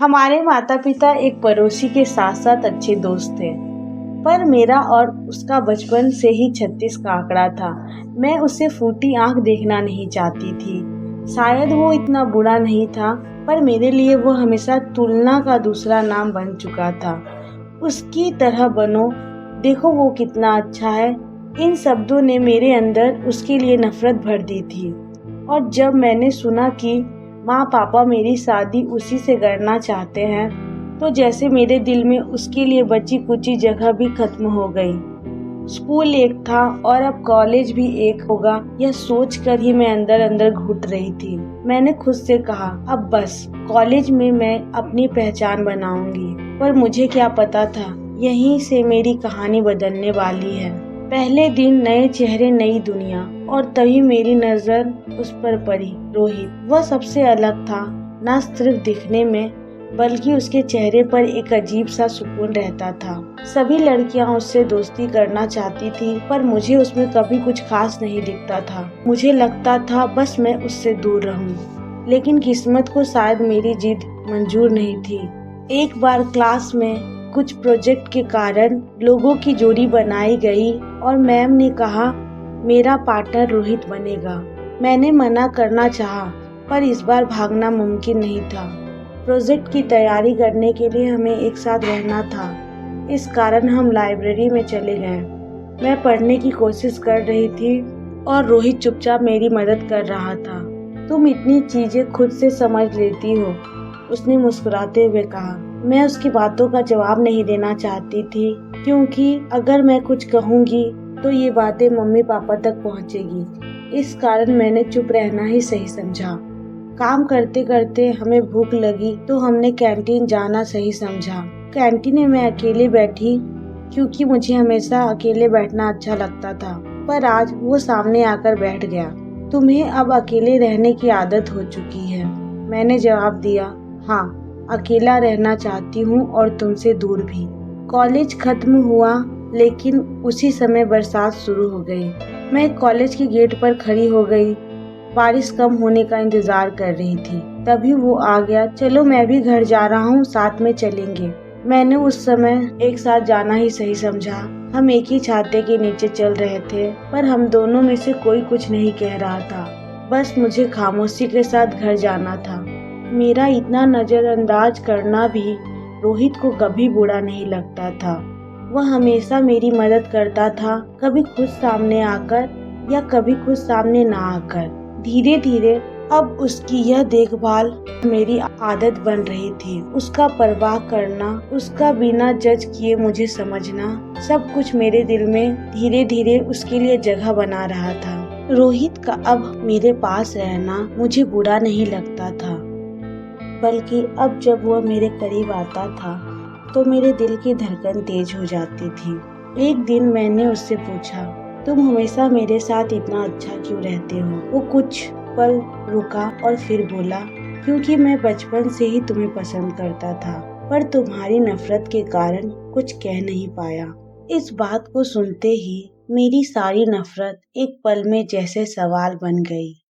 हमारे माता-पिता एक पड़ोसी के साथ-साथ अच्छे दोस्त थे, पर मेरा और उसका बचपन से ही 36 का आंकड़ा था। मैं उसे फूटी आँख देखना नहीं चाहती थी। शायद वो इतना बुरा नहीं था, पर मेरे लिए वो हमेशा तुलना का दूसरा नाम बन चुका था। उसकी तरह बनो, देखो वो कितना अच्छा है। इन शब्दों ने मेरे अंदर उसके लिए नफरत भर दी थी। और जब मैंने सुना कि माँ पापा मेरी शादी उसी से करना चाहते हैं, तो जैसे मेरे दिल में उसके लिए बची कुची जगह भी खत्म हो गई। स्कूल एक था और अब कॉलेज भी एक होगा, यह सोचकर ही मैं अंदर अंदर घुट रही थी। मैंने खुद से कहा, अब बस, कॉलेज में मैं अपनी पहचान बनाऊंगी। पर मुझे क्या पता था, यहीं से मेरी कहानी बदलने वाली है। पहले दिन नए चेहरे, नई दुनिया, और तभी मेरी नजर उस पर पड़ी। रोहित, वह सबसे अलग था, न सिर्फ दिखने में बल्कि उसके चेहरे पर एक अजीब सा सुकून रहता था। सभी लड़कियां उससे दोस्ती करना चाहती थी, पर मुझे उसमें कभी कुछ खास नहीं दिखता था। मुझे लगता था बस मैं उससे दूर रहूं। लेकिन किस्मत को शायद मेरी जिद मंजूर नहीं थी। एक बार क्लास में कुछ प्रोजेक्ट के कारण लोगों की जोड़ी बनाई गई और मैम ने कहा मेरा पार्टनर रोहित बनेगा। मैंने मना करना चाहा, पर इस बार भागना मुमकिन नहीं था। प्रोजेक्ट की तैयारी करने के लिए हमें एक साथ रहना था, इस कारण हम लाइब्रेरी में चले गए। मैं पढ़ने की कोशिश कर रही थी और रोहित चुपचाप मेरी मदद कर रहा था। तुम इतनी चीजें खुद से समझ लेती हो, उसने मुस्कुराते हुए कहा। मैं उसकी बातों का जवाब नहीं देना चाहती थी, क्योंकि अगर मैं कुछ कहूँगी तो ये बातें मम्मी पापा तक पहुँचेगी। इस कारण मैंने चुप रहना ही सही समझा। काम करते करते हमें भूख लगी तो हमने कैंटीन जाना सही समझा। कैंटीन में मैं अकेले बैठी, क्योंकि मुझे हमेशा अकेले बैठना अच्छा लगता था, पर आज वो सामने आकर बैठ गया। तुम्हें अब अकेले रहने की आदत हो चुकी है, मैंने जवाब दिया। हाँ, अकेला रहना चाहती हूँ और तुमसे दूर भी। कॉलेज खत्म हुआ, लेकिन उसी समय बरसात शुरू हो गई। मैं कॉलेज के गेट पर खड़ी हो गई, बारिश कम होने का इंतजार कर रही थी। तभी वो आ गया। चलो, मैं भी घर जा रहा हूँ, साथ में चलेंगे। मैंने उस समय एक साथ जाना ही सही समझा। हम एक ही छाते के नीचे चल रहे थे, पर हम दोनों में से कोई कुछ नहीं कह रहा था। बस मुझे खामोशी के साथ घर जाना था। मेरा इतना नजरअंदाज करना भी रोहित को कभी बुरा नहीं लगता था। वह हमेशा मेरी मदद करता था, कभी खुद सामने आकर या कभी खुद सामने ना आकर। धीरे धीरे अब उसकी यह देखभाल मेरी आदत बन रही थी। उसका परवाह करना, उसका बिना जज किए मुझे समझना, सब कुछ मेरे दिल में धीरे धीरे उसके लिए जगह बना रहा था। रोहित का अब मेरे पास रहना मुझे बुरा नहीं लगता था, बल्कि अब जब वह मेरे करीब आता था तो मेरे दिल की धड़कन तेज हो जाती थी। एक दिन मैंने उससे पूछा, तुम हमेशा मेरे साथ इतना अच्छा क्यों रहते हो? वो कुछ पल रुका और फिर बोला, क्योंकि मैं बचपन से ही तुम्हें पसंद करता था, पर तुम्हारी नफरत के कारण कुछ कह नहीं पाया। इस बात को सुनते ही मेरी सारी नफरत एक पल में जैसे सवाल बन गई।